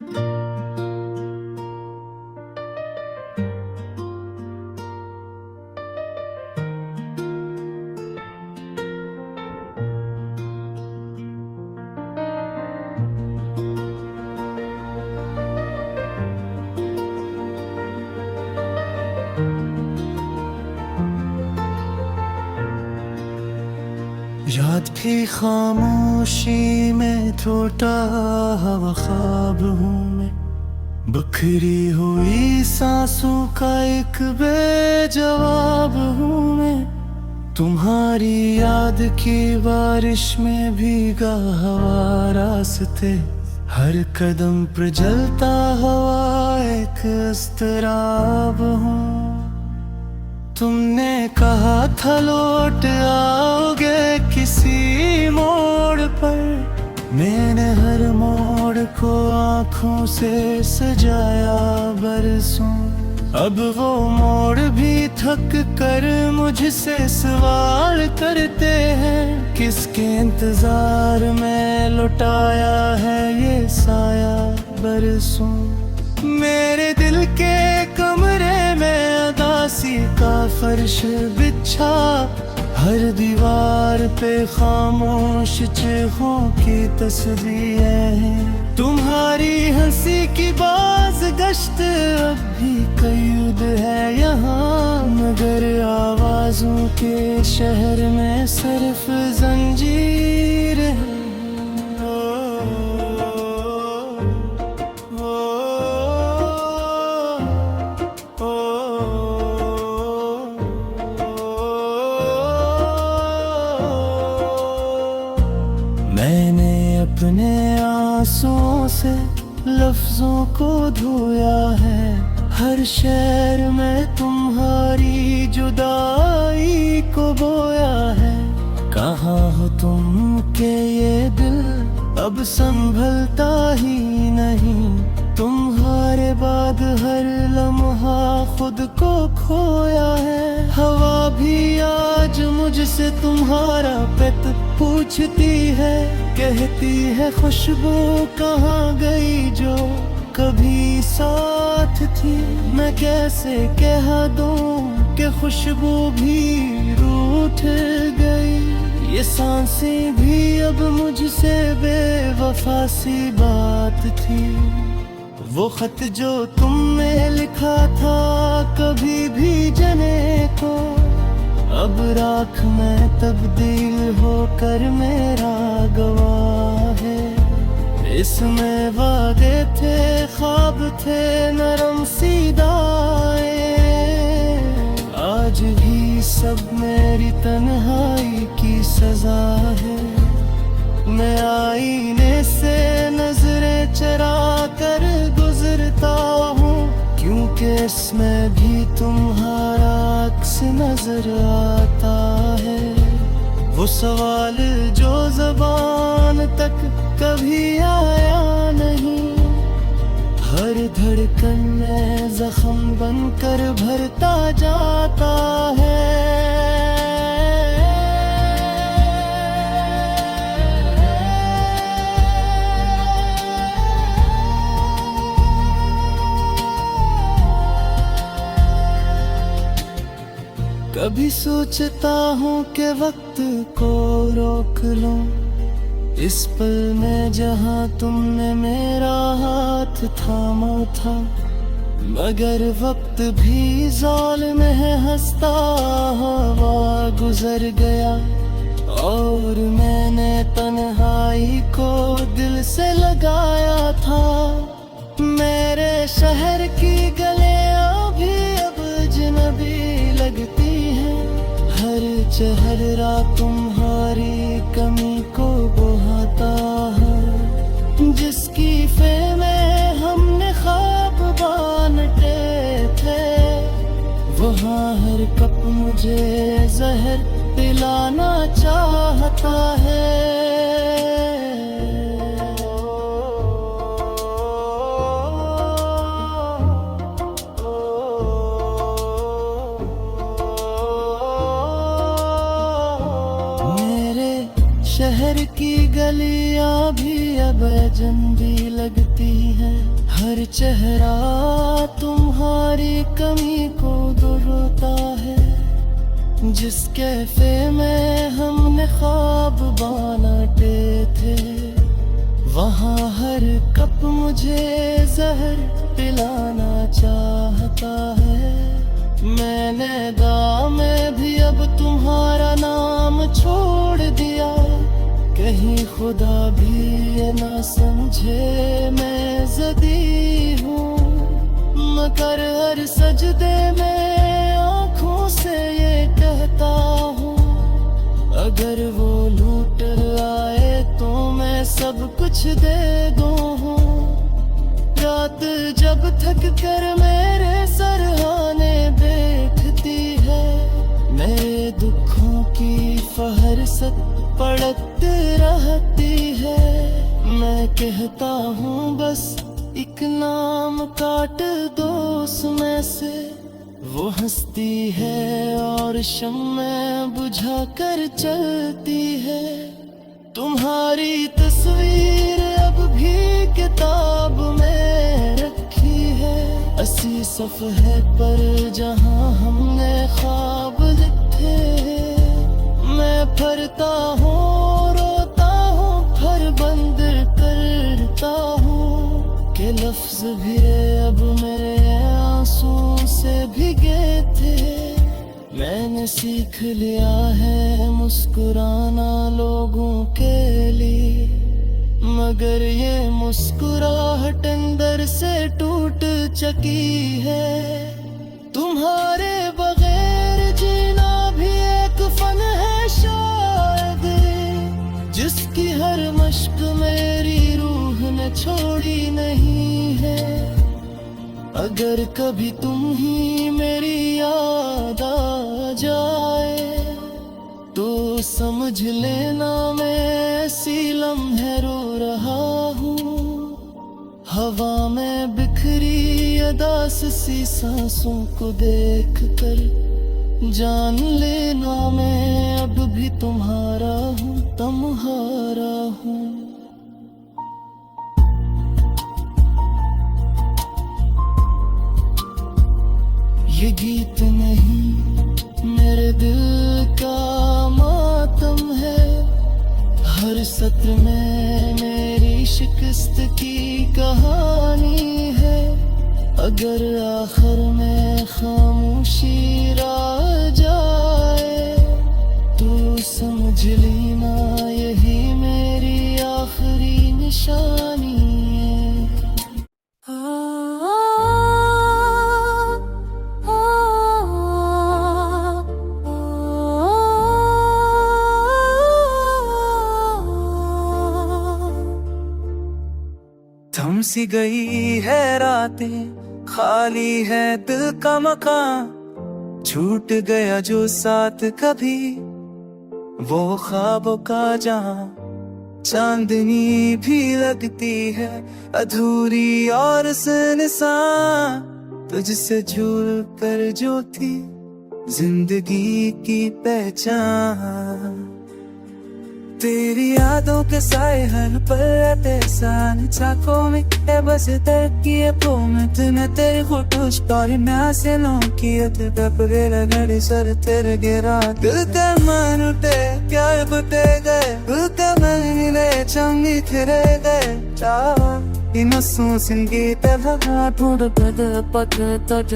याद की खामोशी में छोटा हवा ख्वाब हूँ मैं, बिखरी हुई सांसों का एक बेजवाब हूँ मैं। तुम्हारी याद की बारिश में भीगा हवा रास्ते, हर कदम पर जलता हुआ एक अस्तराब हूँ। तुमने कहा था लौट आओगे किसी मोड़ पर, मैंने हर मोड़ को आँखों से सजाया बरसों। अब वो मोड़ भी थक कर मुझसे सवाल करते हैं, किसके इंतजार में लुटाया है ये साया बरसों। मेरे दिल के कमरे में उदासी का फर्श बिछा, हर दीवार पे खामोश चेहरों की तस्वीरें हैं। तुम्हारी हंसी की बाज गश्त अब भी कईद है यहाँ, मगर आवाजों के शहर में सिर्फ जंजीर है। मैंने अपने आंसुओं से लफ्जों को धोया है, हर शहर में तुम्हारी जुदाई को बोया है। कहाँ हो तुम के ये दिल अब संभलता ही नहीं, तुम्हारे बाद हर लम्हा खुद को खोया है। हवा भी आज मुझसे तुम्हारा पेत पूछती है, कहती है खुशबू कहाँ गई जो कभी साथ थी। मैं कैसे कह दूं कि खुशबू भी रूठ गई, ये सांसें भी अब मुझसे बेवफा सी बात थी। वो खत जो तुमने लिखा था कभी भी जने को, अब राख में तब्दील होकर मेरा गवाह है। इसमें वादे थे, ख्वाब थे, नरम सीधाए, आज भी सब मेरी तन्हाई की सजा है। मैं आईने से नजरें चरा कर गुजरता हूँ, क्योंकि इसमें भी तुम्हारा अक्स नजर आता है। वो सवाल जो ज़बान तक कभी आया नहीं, हर धड़कन में जख्म बनकर भरता जाता है। कभी सोचता हूँ कि वक्त को रोक लूं, इस पल में जहाँ तुमने मेरा हाथ थामा था, मगर वक्त भी ज़ालिम है, हंसता हुआ गुजर गया। और मैंने तन्हाई को दिल से लगाया था, मेरे शहर की गलियां भी अब अजनबी लगती हैं। हर चेहरा तुम्हारी कमी को बुहाता है, जिसकी फे में हमने ख्वाब बांटे थे, वहाँ हर कप मुझे जहर पिलाना चाहता है। शहर की गलियां भी अब अजनबी लगती रहती है। हर चेहरा तुम्हारी कमी को दोहराता है। जिस कैफे में हमने ख्वाब बांटे थे, वहाँ हर कप मुझे जहर पिलाना चाहता है। मैंने दाम में भी अब तुम्हारा नाम छोड़ दिया। कहीं खुदा भी ये ना समझे मैं ज़दी हूँ, मगर हर सजदे में आँखों से ये कहता हूँ, अगर वो लूट आए तो मैं सब कुछ दे दूँ। रात जब थक कर मेरे सरहाने बैठती है, मेरे दुखों की फहरिस्त पड़ती रहती है। मैं कहता हूँ बस एक नाम काट दो उसमें से, वो हंसती है और शम्मे बुझा कर चलती है। तुम्हारी तस्वीर अब भी किताब में रखी है, 80 सफ़हे पर जहाँ हमने ख्वाब लिखे हैं। मैं फरता हूँ, रोता हूँ, फर बंद करता हूँ कि लफ्ज भी अब मेरे आंसू से भीगे थे। मैंने सीख लिया है मुस्कुराना लोगों के लिए, मगर ये मुस्कुराहट अंदर से टूट चुकी है। तुम्हारे बगैर जीना भी एक फन है शायद, जिसकी हर मश्क मेरी रूह ने छोड़ी नहीं है। अगर कभी तुम ही मेरी याद आ जाए तो समझ लेना मैं ऐसी लम्हे रो रहा हूँ। हवा में बिखरी अदास सी सांसों को देख कर जान लेना मैं अब भी तुम्हारा हूँ, तुम्हारा हूँ। ये गीत नहीं मेरे दिल का मातम है, हर सत्र में मेरी शिकस्त की कहानी है। अगर आखिर में खामोशी रह जाए तो समझ लेना यही मेरी आखिरी निशानी है। थम सी गई है रातें, खाली है दिल का मकान, छूट गया जो साथ कभी वो ख्वाबों का जहां। चांदनी भी लगती है अधूरी और सुनसान, तुझसे जुड़ कर जो थी जिंदगी की पहचान। तेरी यादों के साए हर पल रहते सान, चाकों में है बस दर्द की पोमत में तेरी फोटो स्टोरी में आसे लो की तपरे लगड़े सर तेरे गिरा। दिल का मान उठे प्यार बुटे गए, दिल का मन मिले चंगी फिरे गए। इन सिंगी तरह ढूंढ कर पक तट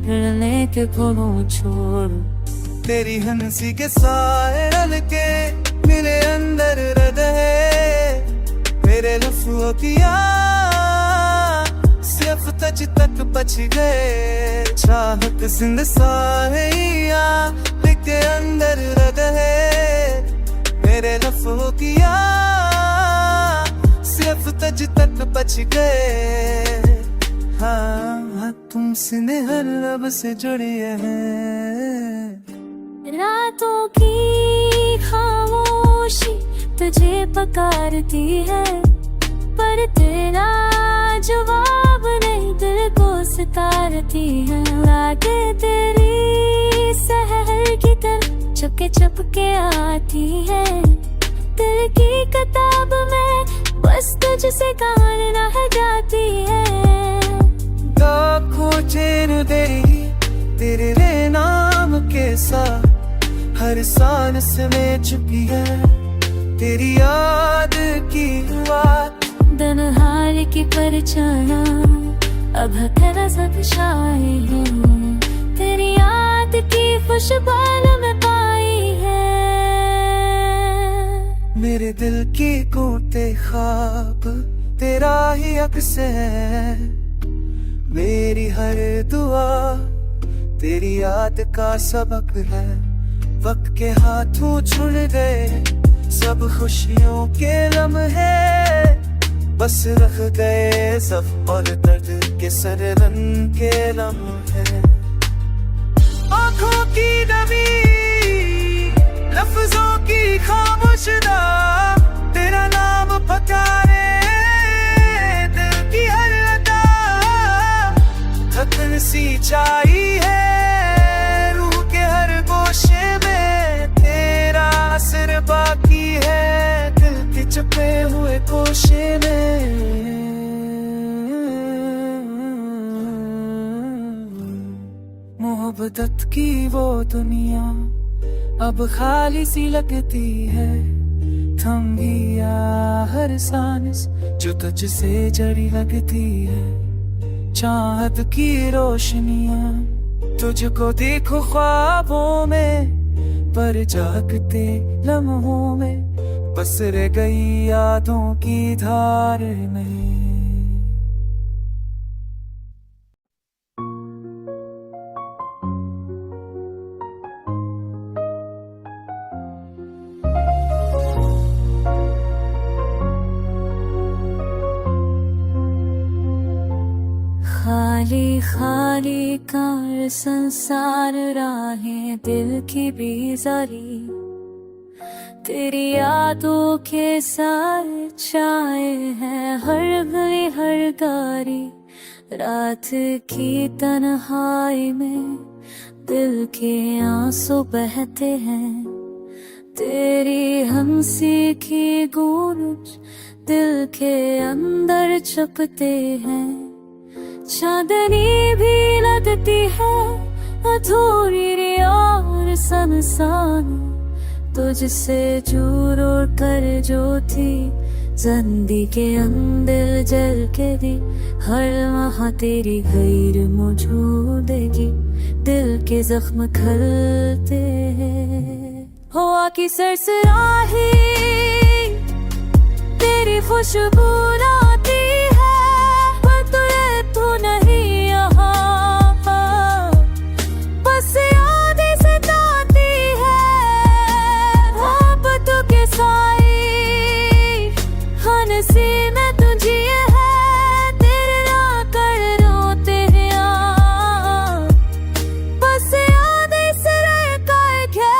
फिरने के घरों छोड़। तेरी हंसी के साए रल के मेरे अंदर रद है, मेरे लफ्ज़ों की सिर्फ तुझ तक बच गए। चाहत सिंध साहिया के अंदर रद है, मेरे लफ्ज़ों की सिर्फ तुझ तक बच गए। हाँ तुमसे हर लब से जुड़ी है। रातों की खामोशी तुझे पुकारती है, पर तेरा जवाब नहीं दिल को सितारती है। लागे तेरी सहर की तरह चुपके चुपके आती है, दिल की किताब में बस तुझसे कालना है जाती है। लाखों चेन देगी तेरे नाम के साथ, हर सांस में छुपी है तेरी याद की बात। दिन हार की परछाया अब तेरा सब छाए है, तेरी याद की खुशबू में पाई है। मेरे दिल की गूंजते ख्वाब तेरा ही अक्स है, मेरी हर दुआ तेरी याद का सबक है। वक्त के हाथों छुड़ गए सब खुशियों के लम्हे, बस रख गए सब और दर्द के सरवन के लम्हे। आँखों की नमी लफ्जों की खामोशदा, तेरा नाम पकारे दिल की हर अदा। थकन सी छाई है रूह के हर गोशे में, तेरा असर बाकी है दिल के छुपे हुए कोशे में। मोहब्बत की वो दुनिया अब खाली सी लगती है, थम गया हर सांस जो तुझसे जड़ी लगती है। चाहत की रोशनियां तुझको देखो ख्वाबों में, पर जागते लम्हों में बस रह गई यादों की धार में। खाली खाली कार संसार राहें दिल की बेजारी, तेरी यादों के सारे छाए हैं हर गली हर गारी। रात की तन्हाई में दिल के आंसू बहते हैं, तेरी हंसी की गूंज दिल के अंदर छुपते हैं। चांदनी भी लगती है अधूरी और सनसान, तुझसे चूर उड़ कर जो थी जिंदगी के अंदर जल के दी। हर वहाँ तेरी गैर मौजूदगी दिल के जख्म खलते हैं। हवा की सरसराही तेरी खुशबू लाती है, पर तू नहीं यहाँ, बस यादें सताती है। आप तू के साई हंसी में तुझे है, तेरे ना कर रोते हैं यहाँ, बस यादें से रह कर है।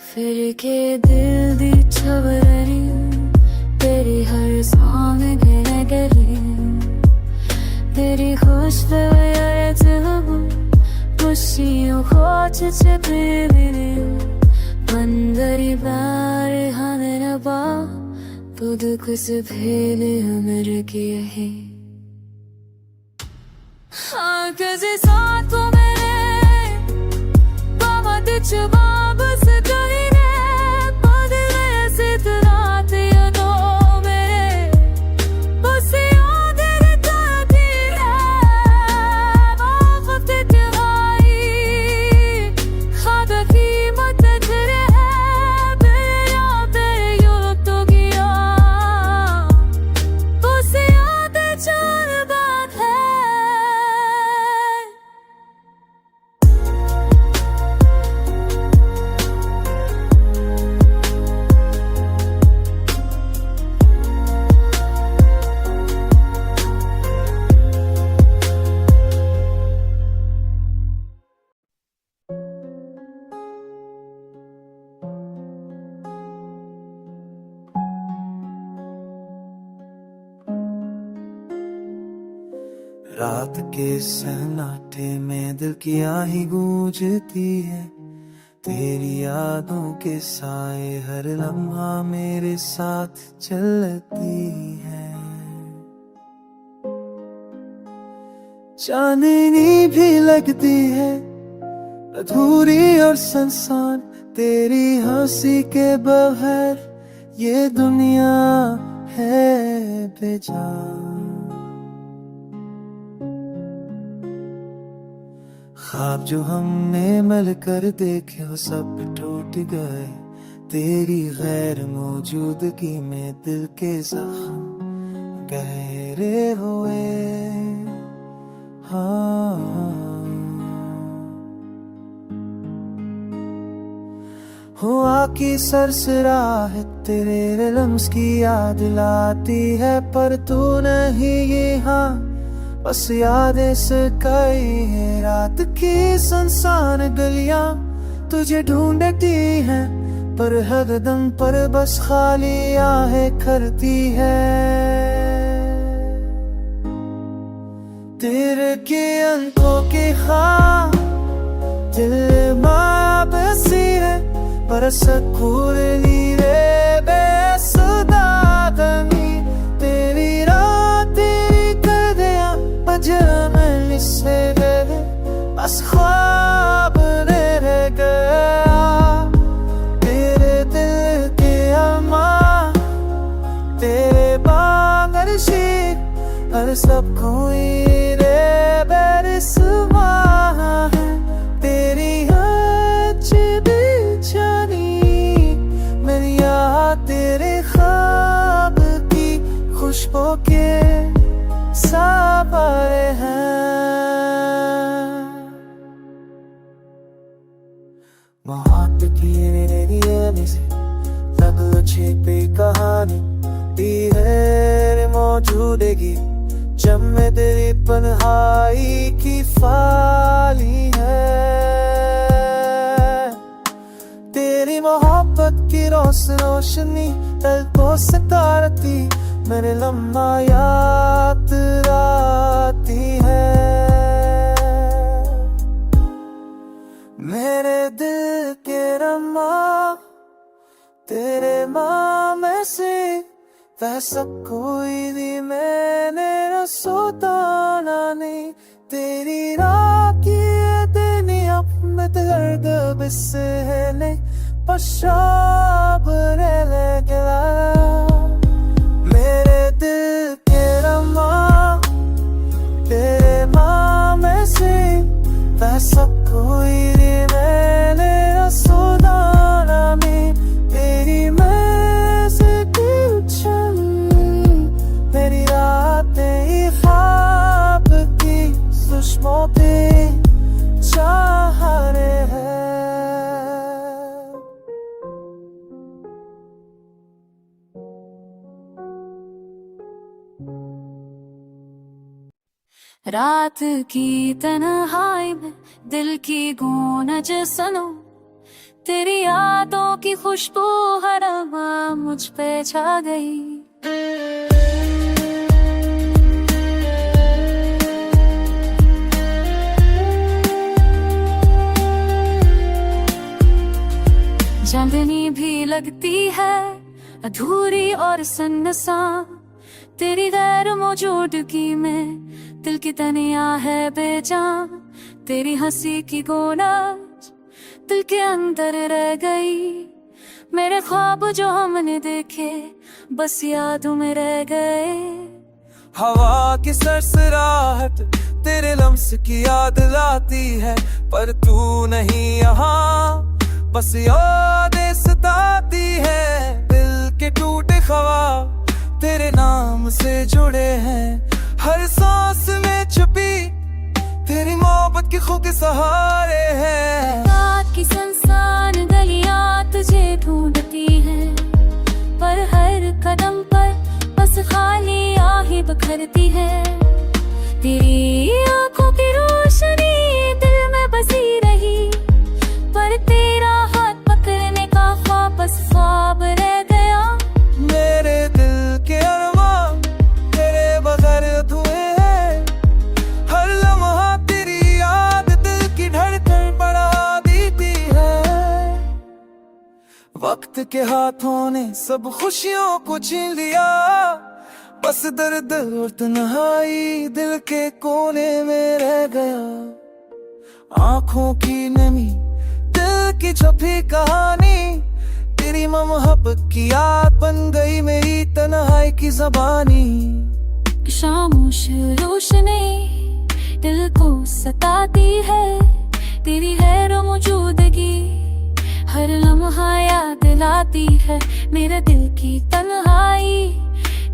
फिर के दिल दी छबरनी तेरी हर सांग गले, तेरी खुशबू खुशियों खोज छुपे मेरे मंदरी बार हमें बा खुद कुछ भेल हमर के है। हाँ किसी साथ को मैंने बाबा दिचबाब से गई ने बदले ऐसे रात यादों मेरे, बस यादें ताती है वक्त तेराई खाद की मत तेरे है बेरा बेरे यूं तो गया, बस यादें चार बात है। रात के सन्नाटे में दिल की आही गूंजती है, तेरी यादों के साए हर लम्हा मेरे साथ चलती है। चांदनी भी लगती है अधूरी और सुनसान, तेरी हंसी के बगैर ये दुनिया है बेजान। ख्वाब जो हमने मिल कर देखे वो सब टूट गए, तेरी गैर मौजूदगी में दिल के जख्म गहरे हुए। हुआ की सरसराहट तेरे लम्स की याद लाती है, पर तू नहीं यहाँ बस यादें सकाई है। रात की सुनसान गलियां तुझे ढूंढती हैं, पर हर दम पर बस खाली आहें करती है। तेरे की अंतों की खां दिल माबसी है, पर सकूर नीरे बेसुदा दमी। तेरी रात तेरी कर दिया पजमन से गए, बस ख्वाब रह गया। तेरे दिल के अरमा तेरे बांगरशी हर सब कोई रे बेरसुमा है। तेरी हज बिछानी मेरी याद तेरे ख्वाब की खुशबू के सावरे हैं। मोहब्बत की मेरी से लग छिपी कहानी दी है मौजूदगी, जब मैं तेरी तन्हाई की फाली है। तेरी मोहब्बत की रोशनी दिल को सितारती, मेरे लम्हा याद आती है। मेरे दिल के रमा तेरे माँ से वैसा कोई भी मैंने सोता नहीं। तेरी राखी तेरी अपने दर्द बिसने पशाब रह गया। मेरे दिल के रमा तेरे माँ से वैसा कोई भी मैंने सोता नहीं। तेरी मैं से मेरी रातें ख्वाब की सुषमों पे चाह रहे हैं। रात की तन्हाई में दिल की गूंज सुनो, तेरी यादों की खुशबू हर हवा मुझ पे छा गई। चांदनी भी लगती है अधूरी और सुनसान, तेरी गैर मौजूदगी में दिल की तनिया है बेजान। तेरी हंसी की गोनाज दिल के अंदर रह गई, मेरे ख्वाब जो हमने देखे बस यादों में रह गए। हवा की सरसराहट तेरे लम्स की याद लाती है, पर तू नहीं यहाँ बस यादें सताती है। दिल के टूटे ख्वाब तेरे नाम से जुड़े हैं, हर सांस में छुपी तेरी मोहब्बत की खुद सहारे हैं। रात की सुनसान गलियां तुझे ढूंढती हैं, पर हर कदम पर बस खाली आहें बखरती है। तेरी आंखों की रोशनी दिल में बसी रही, पर तेरा हाथ पकड़ने का ख्वाब बस ख्वाब रह गया। मेरे दिल के अरमान तेरे बगैर अधूरे हैं, के हाथों ने सब खुशियों को छीन लिया, बस दर्द और तन्हाई दिल के कोने में रह गया। आंखों की नमी, दिल की छुपी कहानी, तेरी मोहब्बत की याद बन गई मेरी तन्हाई की ज़बानी। खामोश रोशनी दिल को सताती है, तेरी गैर मौजूदगी हर लम्हा याद दिलाती है। मेरे दिल की तन्हाई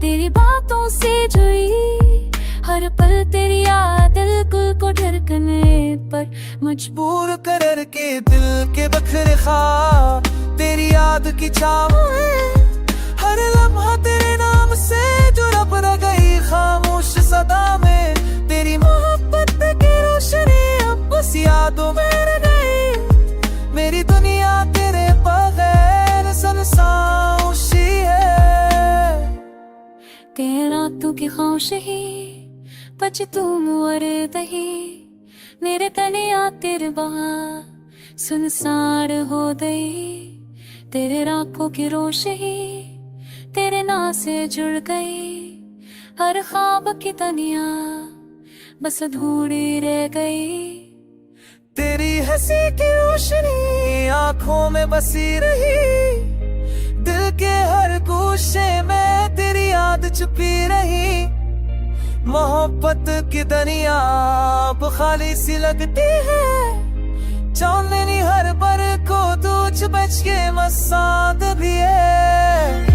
तेरी बातों से जुई, हर पल तेरी याद दिल को धड़कने पर मजबूर कर के दिल के बखरे ख्वाब तेरी याद की छाव है। हर लम्हा तेरे नाम से जो रब रह गई खामोश सदा में, तेरी मोहब्बत की रोशनी अब बस यादों में रह गई। मेरी दुनिया तेरे बगैर सुनसान-सी है। के रातों की खामोश ही पच तुम और दही, मेरे तनिया तेरे बाहर सुनसान हो गई। तेरे आंखों की रोशनी तेरे नाम से जुड़ गई, हर ख्वाब की तनिया बस अधूरी रह गई। तेरी हंसी की रोशनी आंखों में बसी रही, दिल के हर गोशे में तेरी याद छुपी रही। मोहब्बत की दुनिया अब खाली सी लगती है, चांदनी हर पर को तुझ बच के मसाद भी है।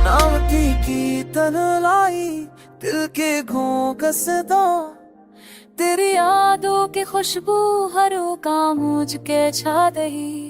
नामती की तन्हाई दिल के घोंकस दो, तेरी यादों की खुशबू हर का मुझ के छा दही।